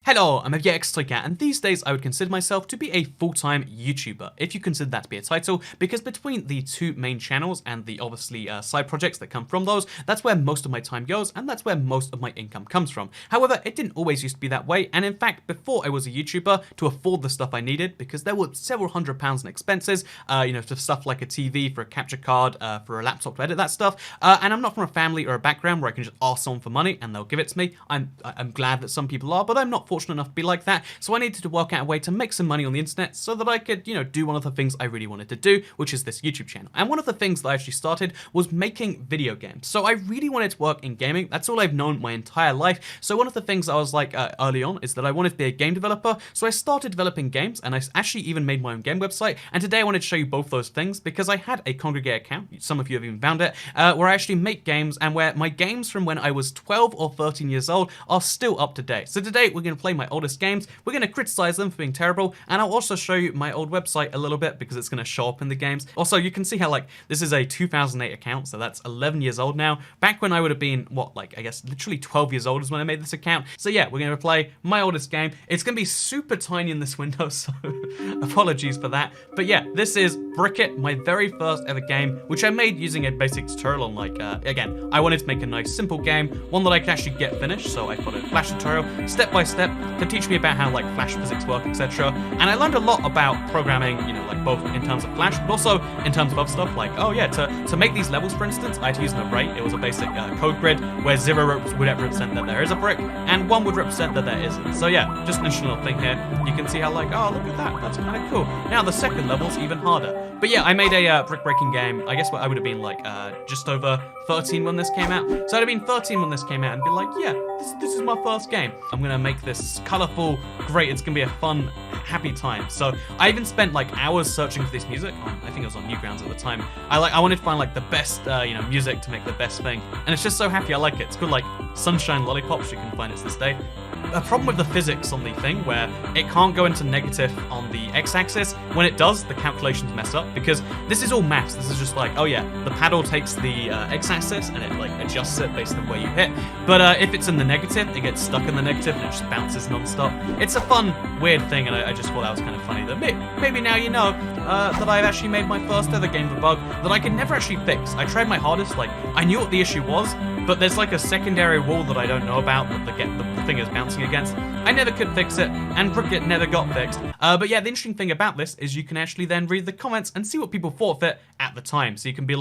Hello, I'm Elgato, and these days I would consider myself to be a full-time YouTuber, if you consider that to be a title, because between the two main channels and the obviously side projects that come from those, that's where most of my time goes, and that's where most of my income comes from. However, it didn't always used to be that way, and in fact, before I was a YouTuber, to afford the stuff I needed, because there were several £100s in expenses, for stuff like a TV, for a capture card, for a laptop to edit that stuff, and I'm not from a family or a background where I can just ask someone for money and they'll give it to me. I'm glad that some people are, but I'm not fortunate enough to be like that, so I needed to work out a way to make some money on the internet so that I could, do one of the things I really wanted to do, which is this YouTube channel. And one of the things that I actually started was making video games. So I really wanted to work in gaming. That's all I've known my entire life. So one of the things I was like early on is that I wanted to be a game developer. So I started developing games, and I actually even made my own game website. And today I wanted to show you both those things because I had a Congregate account. Some of you have even found it, where I actually make games, and where my games from when I was 12 or 13 years old are still up to date. So today we're going to play my oldest games, we're going to criticize them for being terrible, and I'll also show you my old website a little bit because it's going to show up in the games. Also, you can see how this is a 2008 account, so that's 11 years old now. Back when I would have been, I guess literally 12 years old is when I made this account. So yeah, we're going to play my oldest game. It's going to be super tiny in this window, so apologies for that. But yeah, this is Brick It, my very first ever game, which I made using a basic tutorial on again, I wanted to make a nice simple game, one that I could actually get finished, so I followed a Flash tutorial step by step to teach me about how Flash physics work, etc. And I learned a lot about programming, both in terms of Flash, but also in terms of other stuff, to make these levels, for instance, I had to use an array. It was a basic code grid where 0 would represent that there is a brick, and 1 would represent that there isn't. So yeah, just an interesting little thing here. You can see how oh, look at that, that's kind of cool. Now the second level's even harder. But yeah, I made a brick breaking game. I guess I would have been just over 13 when this came out. So I'd have been 13 when this came out and be like, yeah, this is my first game. I'm gonna make this colorful, great, it's gonna be a fun, happy time. So I even spent hours searching for this music. I think it was on Newgrounds at the time. I wanted to find the best music to make the best thing. And it's just so happy I like it. It's called Sunshine Lollipops, you can find it to this day. A problem with the physics on the thing where it can't go into negative on the x-axis. When it does, the calculations mess up because this is all maths. This is just oh yeah, the paddle takes the x-axis and it adjusts it based on where you hit. But if it's in the negative, it gets stuck in the negative and it just bounces non-stop. It's a fun, weird thing, and I just thought that was kind of funny that maybe now you know that I've actually made my first ever game with a bug that I could never actually fix. I tried my hardest, I knew what the issue was, but there's a secondary wall that I don't know about that the thing is bouncing against. I never could fix it, and Brick It never got fixed. But yeah, the interesting thing about this is you can actually then read the comments and see what people thought of it at the time. So you can be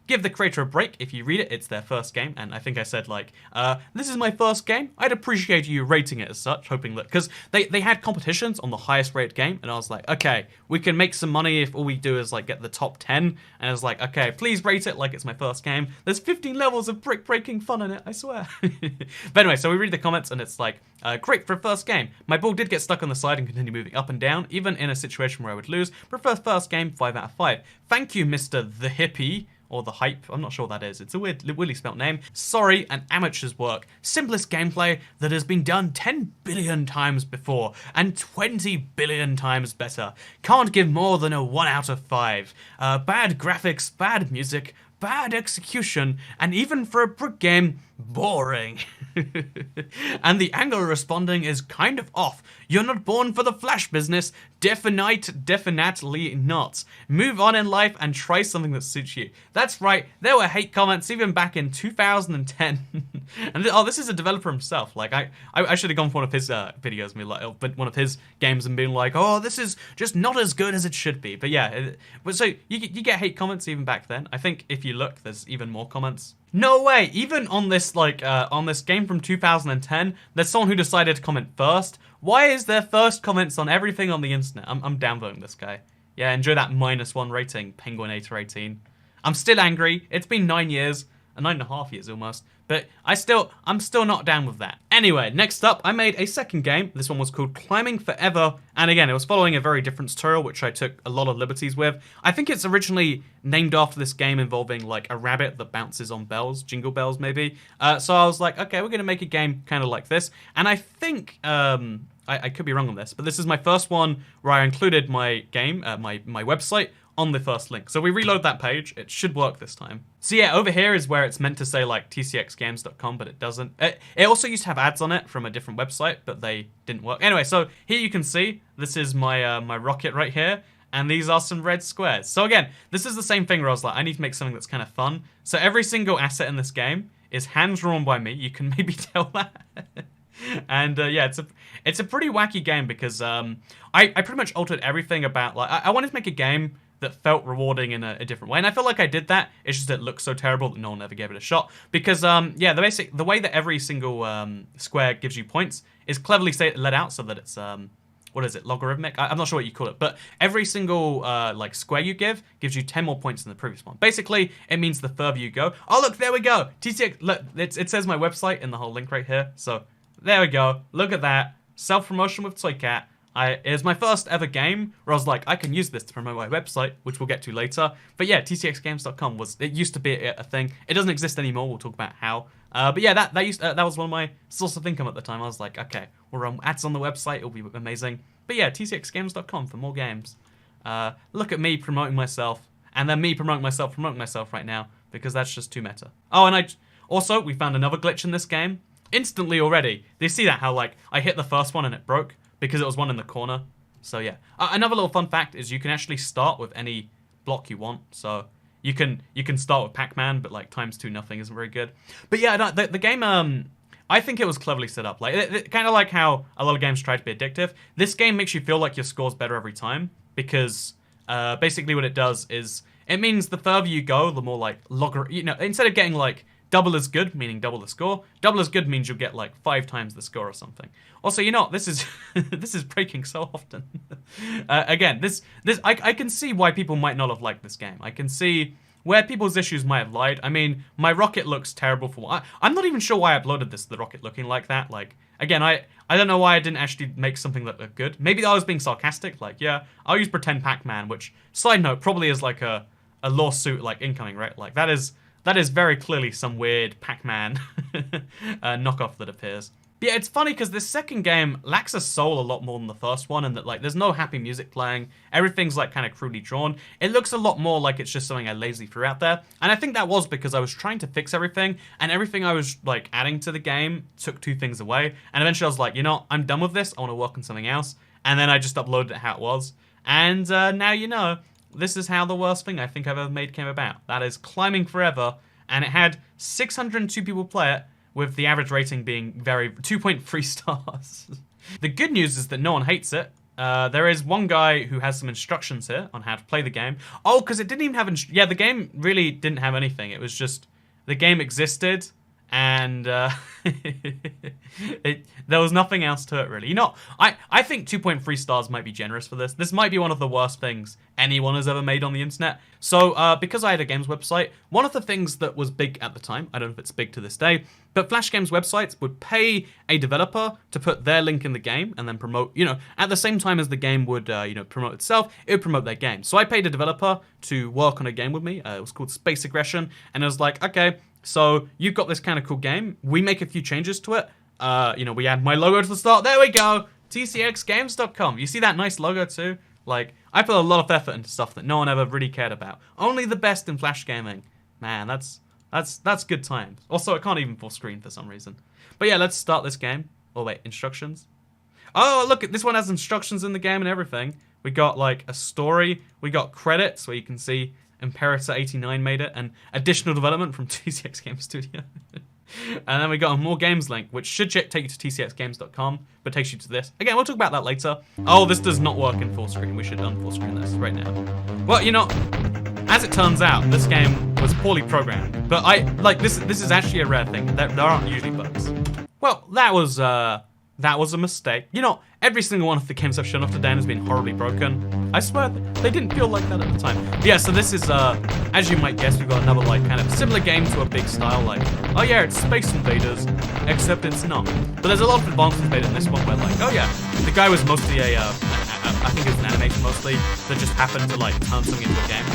give the creator a break. If you read it, it's their first game. And I think I said this is my first game. I'd appreciate you rating it as such, hoping that, because they had competitions on the highest rated game, and I was like, okay, we can make some money if all we do is get the top 10. And I was like, okay, please rate it like it's my first game. There's 15 levels of brick breaking fun in it, I swear. But anyway, so we read the comments and it's great for a first game. My ball did get stuck on the side and continue moving up and down, even in a situation where I would lose. Prefer first game, 5 out of 5. Thank you, Mr. The Hippie. Or the Hype, I'm not sure what that is. It's a weirdly spelt name. Sorry, an amateur's work. Simplest gameplay that has been done 10 billion times before, and 20 billion times better. Can't give more than a 1 out of 5. Bad graphics, bad music, bad execution, and even for a brick game, boring. And the angle responding is kind of off. You're not born for the Flash business. Definitely not. Move on in life and try something that suits you. That's right, there were hate comments even back in 2010. And this is a developer himself. I should have gone for one of his videos, one of his games, and been oh, this is just not as good as it should be. But yeah, so you get hate comments even back then. I think if you look, there's even more comments. No way! Even on this on this game from 2010, there's someone who decided to comment first. Why is there first comments on everything on the internet? I'm downvoting this guy. Yeah, enjoy that -1 rating, Penguinator18. I'm still angry. It's been 9 years, 9.5 years almost. But I'm still not down with that. Anyway, next up, I made a second game. This one was called Climbing Forever. And again, it was following a very different tutorial, which I took a lot of liberties with. I think it's originally named after this game involving a rabbit that bounces on bells, jingle bells maybe. So I was like, okay, we're gonna make a game kind of like this. And I think, I could be wrong on this, but this is my first one where I included my game, my website, on the first link. So we reload that page, it should work this time. So yeah, over here is where it's meant to say like tcxgames.com, but it doesn't. It also used to have ads on it from a different website, but they didn't work. Anyway, so here you can see, this is my my rocket right here, and these are some red squares. So again, this is the same thing where I was like, I need to make something that's kind of fun. So every single asset in this game is hand-drawn by me. You can maybe tell that. And yeah, it's a pretty wacky game because I pretty much altered everything about, like, I wanted to make a game that felt rewarding in a different way, and I feel like I did that. It's just it looked so terrible that no one ever gave it a shot. Because yeah, the way that every single square gives you points is cleverly laid out so that it's what is it, logarithmic? I'm not sure what you call it, but every single like square you gives you 10 more points than the previous one. Basically, it means the further you go. Oh look, there we go. TCX. Look, it says my website in the whole link right here. So there we go. Look at that. Self-promotion with Toycat. It was my first ever game where I was like, I can use this to promote my website, which we'll get to later. But yeah, tcxgames.com it used to be a thing. It doesn't exist anymore. We'll talk about how. But yeah, that was one of my sources of income at the time. I was like, okay, we'll run ads on the website. It'll be amazing. But yeah, tcxgames.com for more games. Look at me promoting myself, and then me promoting myself right now, because that's just too meta. Oh, and also we found another glitch in this game. Instantly already. Do you see that? How like I hit the first one and it broke because it was one in the corner. So yeah. Another little fun fact is you can actually start with any block you want. So you can start with Pac-Man, but like ×2 nothing isn't very good. But yeah, the game I think it was cleverly set up. Like kind of like how a lot of games try to be addictive. This game makes you feel like your score's better every time because basically what it does is it means the further you go, the more like instead of getting like double as good, meaning double the score. Double as good means you'll get like 5 times the score or something. Also, this is this is breaking so often. Again, I can see why people might not have liked this game. I can see where people's issues might have lied. I mean, my rocket looks terrible for I'm not even sure why I uploaded this, the rocket looking like that. Like, again, I don't know why I didn't actually make something that looked good. Maybe I was being sarcastic. Like, yeah, I'll use pretend Pac-Man, which, side note, probably is like a lawsuit like incoming, right? Like, that is very clearly some weird Pac-Man knockoff that appears. But yeah, it's funny because this second game lacks a soul a lot more than the first one, and that like there's no happy music playing. Everything's like kind of crudely drawn. It looks a lot more like it's just something I lazily threw out there. And I think that was because I was trying to fix everything, and everything I was like adding to the game took 2 things away. And eventually I was like, you know, I'm done with this. I want to work on something else. And then I just uploaded it how it was. And now you know. This is how the worst thing I think I've ever made came about. That is Climbing Forever, and it had 602 people play it, with the average rating being 2.3 stars. The good news is that no one hates it. There is one guy who has some instructions here on how to play the game. Oh, because it didn't even have... Yeah, the game really didn't have anything. It was just... The game existed, and there was nothing else to it, really. You know, I think 2.3 stars might be generous for this. This might be one of the worst things anyone has ever made on the internet. So, because I had a games website, one of the things that was big at the time, I don't know if it's big to this day, but Flash Games websites would pay a developer to put their link in the game and then promote, you know, at the same time as the game would, promote itself, it would promote their game. So I paid a developer to work on a game with me. It was called Space Aggression, and it was like, okay, so you've got this kind of cool game. We make a few changes to it. We add my logo to the start. There we go. tcxgames.com. You see that nice logo too? Like, I put a lot of effort into stuff that no one ever really cared about. Only the best in Flash gaming. Man, that's good times. Also, I can't even full screen for some reason. But yeah, let's start this game. Oh wait, instructions. Oh, look, this one has instructions in the game and everything. We got like a story. We got credits where you can see Imperator89 made it, and additional development from TCX Game Studio. And then we got a more games link, which should take you to tcxgames.com, but takes you to this. Again, we'll talk about that later. Oh, this does not work in full screen. We should unfull screen this right now. Well, you know, as it turns out, this game was poorly programmed. But this is actually a rare thing. There aren't usually bugs. Well, that was a mistake. You know, every single one of the games I've shown off today has been horribly broken. I swear, they didn't feel like that at the time. But yeah, so this is, as you might guess, we've got another, like, kind of similar game to a big style, like, oh yeah, it's Space Invaders, except it's not. But there's a lot of advances made in this one where, like, oh yeah, the guy was mostly I think it's an animation mostly, that just happened to, like, turn something into a game.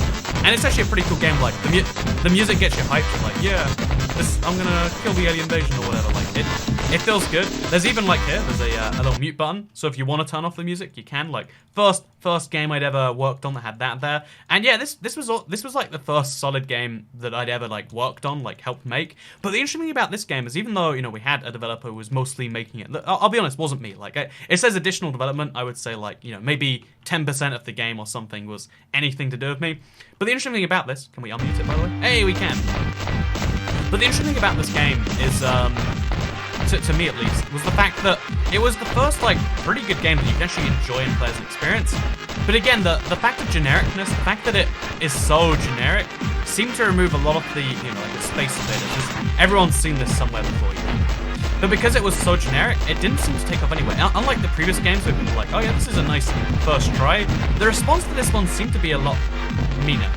And it's actually a pretty cool game, like, the music gets you hyped, like, yeah, I'm gonna kill the alien invasion or whatever, like, it feels good. There's even like here, there's a little mute button. So if you want to turn off the music, you can. Like first game I'd ever worked on that had that there. And yeah, this was like the first solid game that I'd ever like worked on, like helped make. But the interesting thing about this game is even though, you know, we had a developer who was mostly making it, I'll be honest, wasn't me. Like it says additional development, I would say like, you know, maybe 10% of the game or something was anything to do with me. But the interesting thing about this, can we unmute it by the way? Hey, we can. But the interesting thing about this game is, to me at least, was the fact that it was the first, like, pretty good game that you can actually enjoy and play as an experience. But again, the fact of genericness, the fact that it is so generic, seemed to remove a lot of the, you know, like the space invaders. Everyone's seen this somewhere before, you know. But because it was so generic, it didn't seem to take off anyway. Unlike the previous games where people were like, oh yeah, this is a nice first try, the response to this one seemed to be a lot meaner.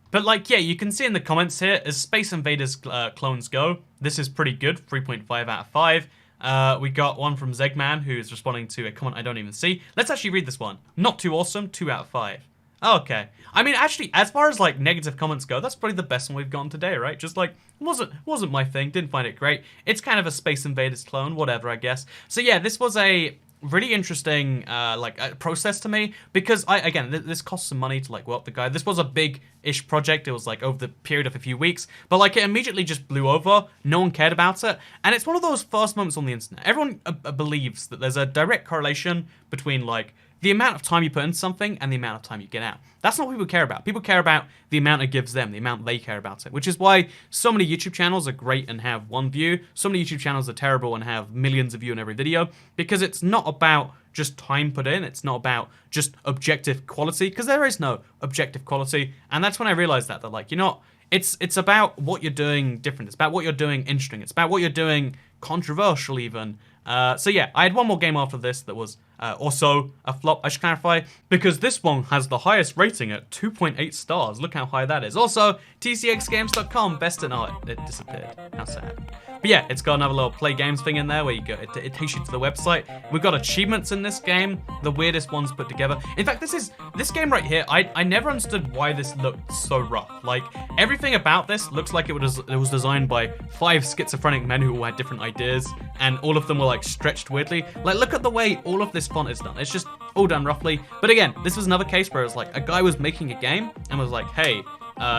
But like, yeah, you can see in the comments here, as Space Invaders clones go, this is pretty good, 3.5 out of 5. We got one from Zegman, who's responding to a comment I don't even see. Let's actually read this one. Not too awesome, 2 out of 5. Okay. I mean, actually, as far as like negative comments go, that's probably the best one we've gotten today, right? Just like, wasn't my thing, didn't find it great. It's kind of a Space Invaders clone, whatever, I guess. So yeah, this was a really interesting process to me because this cost some money to like work the guide. This was a big-ish project. It was like over the period of a few weeks, but like it immediately just blew over. No one cared about it, and it's one of those first moments on the internet. Everyone believes that there's a direct correlation between like the amount of time you put into something and the amount of time you get out. That's not what people care about. People care about the amount it gives them, the amount they care about it, which is why so many YouTube channels are great and have 1 view. So many YouTube channels are terrible and have millions of views in every video, because it's not about just time put in. It's not about just objective quality, because there is no objective quality. And that's when I realized that like, you know, it's about what you're doing different. It's about what you're doing interesting. It's about what you're doing controversial even. So yeah, I had one more game after this that was also a flop, I should clarify, because this one has the highest rating at 2.8 stars. Look how high that is. Also, tcxgames.com, best in art. It disappeared. How sad. But yeah, it's got another little play games thing in there where you go, it takes you to the website. We've got achievements in this game, the weirdest ones put together. In fact, this game right here, I never understood why this looked so rough. Like, everything about this looks like it was designed by 5 schizophrenic men who all had different ideas, and all of them were like stretched weirdly. Like, look at the way all of this font is done. It's just all done roughly. But again, this was another case where it was like a guy was making a game and was like, hey,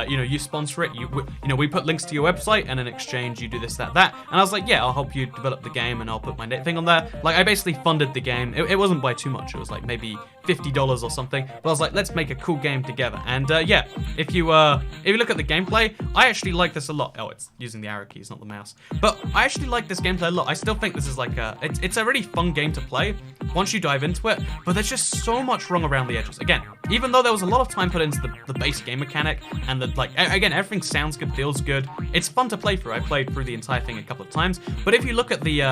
you know, you sponsor it, you know, we put links to your website, and in exchange you do this, that. And I was like, yeah, I'll help you develop the game, and I'll put my thing on there. Like, I basically funded the game. It wasn't by too much. It was like maybe $50 or something. But I was like, let's make a cool game together. And yeah, if you look at the gameplay, I actually like this a lot. Oh, it's using the arrow keys, not the mouse. But I actually like this gameplay a lot. I still think this is like it's a really fun game to play once you dive into it. But there's just so much wrong around the edges. Again, even though there was a lot of time put into the base game mechanic, and the like, again, everything sounds good, feels good. It's fun to play through. I played through the entire thing a couple of times. But if you look at the, you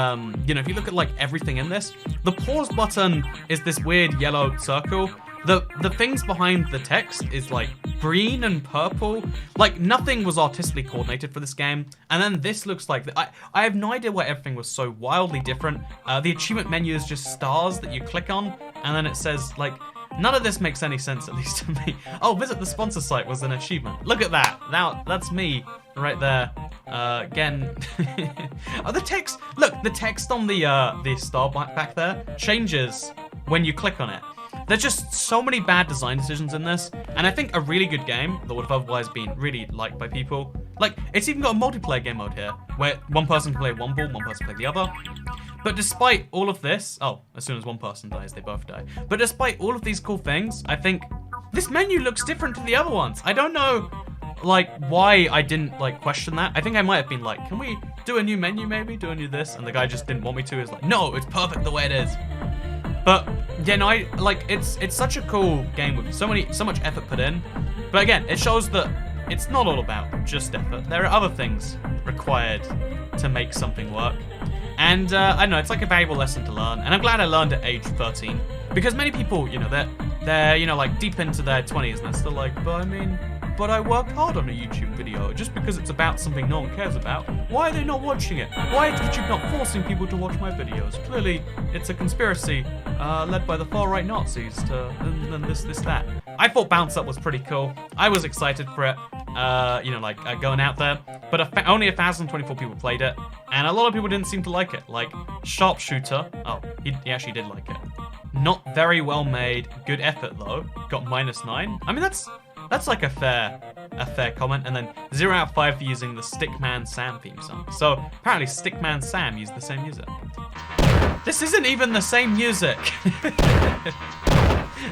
know, if you look at like everything in this, the pause button is this weird yellow circle. The things behind the text is like green and purple. Like, nothing was artistically coordinated for this game. And then this looks like, I have no idea why everything was so wildly different. The achievement menu is just stars that you click on, and then it says like, none of this makes any sense, at least to me. Oh, visit the sponsor site was an achievement. Look at that. Now, that's me right there. Again. Oh, the text. Look, the text on the star back there changes when you click on it. There's just so many bad design decisions in this, and I think a really good game that would have otherwise been really liked by people. Like, it's even got a multiplayer game mode here, where one person can play one ball, one person can play the other. But despite all of this, oh, as soon as one person dies, they both die. But despite all of these cool things, I think this menu looks different to the other ones. I don't know, like, why I didn't, like, question that. I think I might have been like, can we do a new menu maybe? Do a new this? And the guy just didn't want me to. He's like, no, it's perfect the way it is. But yeah, no, it's such a cool game with so much effort put in. But again, it shows that it's not all about just effort. There are other things required to make something work. And I don't know, it's like a valuable lesson to learn. And I'm glad I learned at age 13, because many people, you know, they're you know, like deep into their 20s, and they're still like, but I worked hard on a YouTube video. Just because it's about something no one cares about, why are they not watching it? Why is YouTube not forcing people to watch my videos? Clearly, it's a conspiracy led by the far-right Nazis to and this, that. I thought Bounce Up was pretty cool. I was excited for it. going out there, but only 1,024 people played it, and a lot of people didn't seem to like it. Like, Sharpshooter, oh, he actually did like it. Not very well made, good effort though, got -9. I mean, that's like a fair comment, and then 0 out of 5 for using the Stickman Sam theme song. So apparently Stickman Sam used the same music. This isn't even the same music.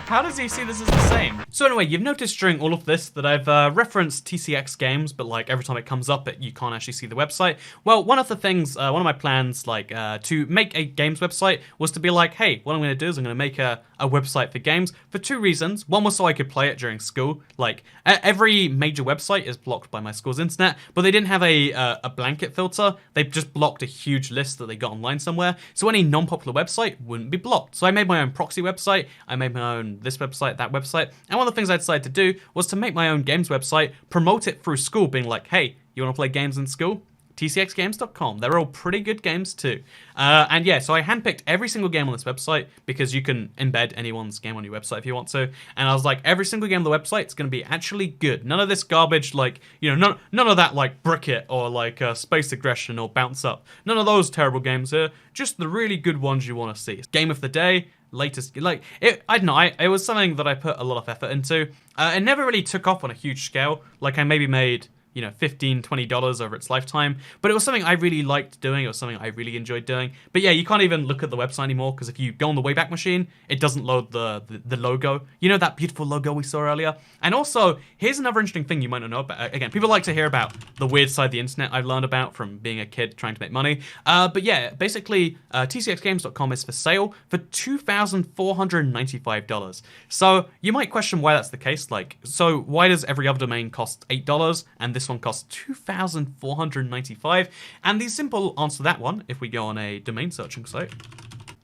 How does he see this as the same? So anyway, you've noticed during all of this that I've referenced TCX Games, but like every time it comes up, you can't actually see the website. Well, one of the things, one of my plans, to make a games website was to be like, hey, what I'm going to do is I'm going to make a website for games for 2 reasons. One was so I could play it during school. Like, every major website is blocked by my school's internet, but they didn't have a blanket filter. They just blocked a huge list that they got online somewhere, so any non-popular website wouldn't be blocked. So I made my own proxy website, I made my own this website, that website, and one of the things I decided to do was to make my own games website, promote it through school, being like, hey, you want to play games in school? TCXgames.com. They're all pretty good games too. And yeah, so I handpicked every single game on this website because you can embed anyone's game on your website if you want to. And I was like, every single game on the website is going to be actually good. None of this garbage, like, none of that like Brick It or like Space Aggression or Bounce Up. None of those terrible games here. Just the really good ones you want to see. Game of the day. Latest, like, I don't know, it was something that I put a lot of effort into. It never really took off on a huge scale. Like, I maybe made, $15, $20 over its lifetime. But it was something I really liked doing. It was something I really enjoyed doing. But yeah, you can't even look at the website anymore because if you go on the Wayback Machine, it doesn't load the logo. You know that beautiful logo we saw earlier? And also, here's another interesting thing you might not know about. Again, people like to hear about the weird side of the internet I've learned about from being a kid trying to make money. But yeah, basically, TCXgames.com is for sale for $2,495. So you might question why that's the case. Like, so why does every other domain cost $8 and this one costs $2,495? And the simple answer to that one, if we go on a domain searching site,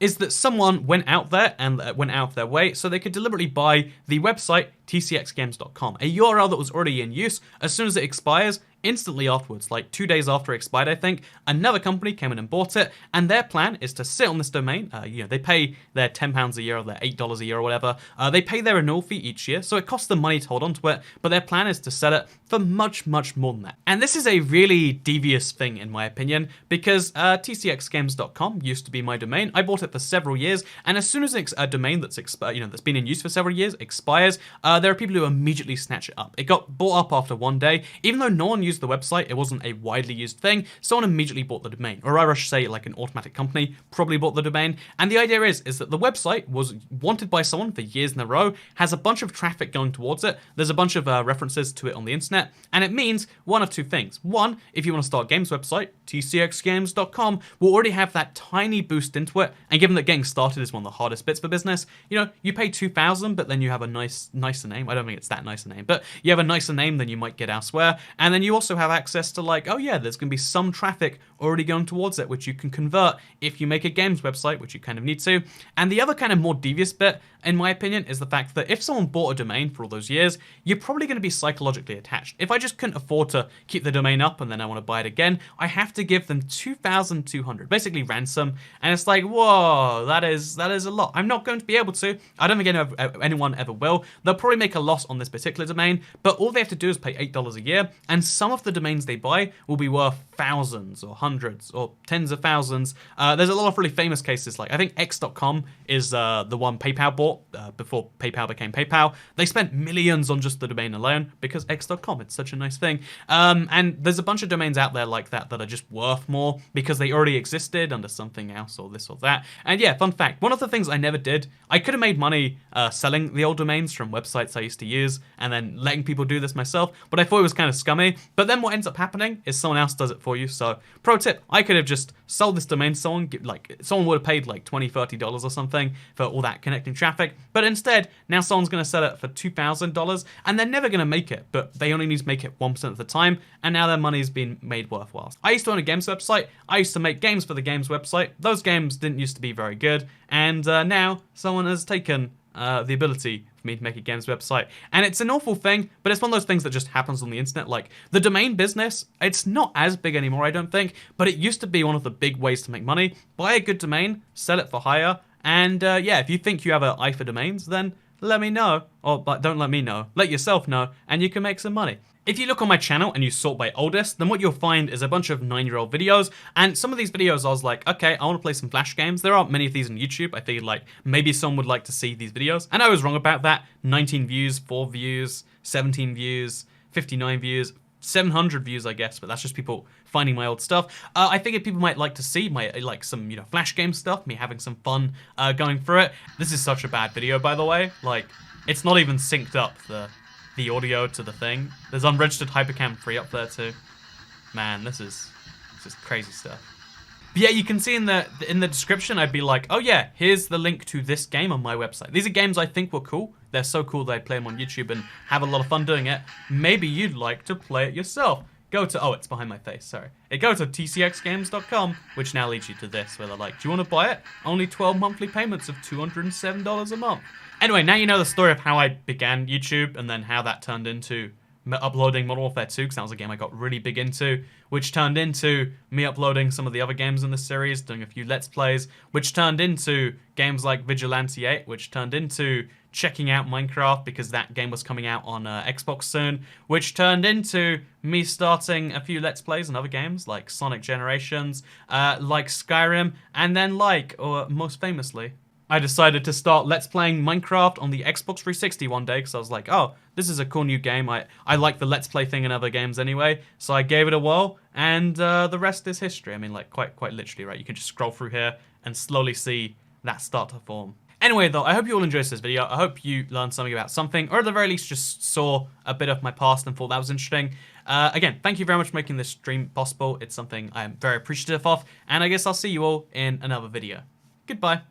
is that someone went out there and went out of their way so they could deliberately buy the website tcxgames.com, a URL that was already in use. As soon as it expires, instantly afterwards, like 2 days after it expired, I think, another company came in and bought it, and their plan is to sit on this domain. They pay their £10 a year or their $8 a year or whatever. They pay their renewal fee each year, so it costs them money to hold on to it, but their plan is to sell it for much, much more than that. And this is a really devious thing, in my opinion, because tcxgames.com used to be my domain. I bought it for several years, and as soon as a domain that's been in use for several years expires, there are people who immediately snatch it up. It got bought up after one day, even though no one used the website, it wasn't a widely used thing, someone immediately bought the domain, or I should say like an automatic company probably bought the domain. And the idea is that the website was wanted by someone for years in a row, has a bunch of traffic going towards it, there's a bunch of references to it on the internet, and it means one of two things. One, if you want to start a games website, tcxgames.com will already have that tiny boost into it, and given that getting started is one of the hardest bits for business, you pay $2,000, but then you have a nicer name. I don't think it's that nice a name, but you have a nicer name than you might get elsewhere, and then you also have access to like, oh yeah, there's going to be some traffic already going towards it, which you can convert if you make a games website, which you kind of need to. And the other kind of more devious bit, in my opinion, is the fact that if someone bought a domain for all those years, you're probably going to be psychologically attached. If I just couldn't afford to keep the domain up and then I want to buy it again, I have to give them $2,200, basically ransom. And it's like, whoa, that is a lot. I'm not going to be able to. I don't think anyone ever will. They'll probably make a loss on this particular domain, but all they have to do is pay $8 a year, and some of the domains they buy will be worth thousands or hundreds or tens of thousands. There's a lot of really famous cases, like I think X.com is the one PayPal bought before PayPal became PayPal. They spent millions on just the domain alone because X.com, it's such a nice thing. And there's a bunch of domains out there like that that are just worth more because they already existed under something else or this or that. And yeah, fun fact, one of the things I never did, I could have made money selling the old domains from websites I used to use and then letting people do this myself, but I thought it was kind of scummy. But then what ends up happening is someone else does it for you. So pro tip, I could have just sold this domain to someone, someone would have paid like $20, $30 or something for all that connecting traffic, but instead now someone's going to sell it for $2,000 and they're never going to make it, but they only need to make it 1% of the time, and now their money's been made worthwhile. I used to own a games website. I used to make games for the games website. Those games didn't used to be very good, and now someone has taken the ability for me to make a games website. And it's an awful thing, but it's one of those things that just happens on the internet. Like, the domain business, it's not as big anymore, I don't think, but it used to be one of the big ways to make money. Buy a good domain, sell it for higher, and yeah, if you think you have an eye for domains, then let me know. But don't let me know. Let yourself know, and you can make some money. If you look on my channel and you sort by oldest, then what you'll find is a bunch of 9-year-old videos, and some of these videos I was like, okay, I want to play some Flash games. There aren't many of these on YouTube. I figured like maybe someone would like to see these videos, and I was wrong about that. 19 views, 4 views, 17 views, 59 views, 700 views, I guess, but that's just people finding my old stuff. I figured people might like to see my some Flash game stuff, me having some fun going through it. This is such a bad video, by the way. Like, it's not even synced up the audio to the thing. There's unregistered Hypercam 3 up there too. Man, this is crazy stuff. But yeah, you can see in the description, I'd be like, oh yeah, here's the link to this game on my website. These are games I think were cool. They're so cool that I play them on YouTube and have a lot of fun doing it. Maybe you'd like to play it yourself. Go to, oh, it's behind my face, sorry. Go to tcxgames.com, which now leads you to this, where they're like, do you want to buy it? Only 12 monthly payments of $207 a month. Anyway, now you know the story of how I began YouTube, and then how that turned into uploading Modern Warfare 2, because that was a game I got really big into, which turned into me uploading some of the other games in the series, doing a few Let's Plays, which turned into games like Vigilante 8, which turned into checking out Minecraft because that game was coming out on Xbox soon, which turned into me starting a few Let's Plays and other games like Sonic Generations, like Skyrim, and then or most famously, I decided to start Let's Playing Minecraft on the Xbox 360 one day because I was like, oh, this is a cool new game. I like the Let's Play thing in other games anyway, so I gave it a whirl, and the rest is history. I mean, like, quite literally, right? You can just scroll through here and slowly see that start to form. Anyway, though, I hope you all enjoyed this video. I hope you learned something about something, or at the very least just saw a bit of my past and thought that was interesting. Again, thank you very much for making this stream possible. It's something I am very appreciative of, and I guess I'll see you all in another video. Goodbye.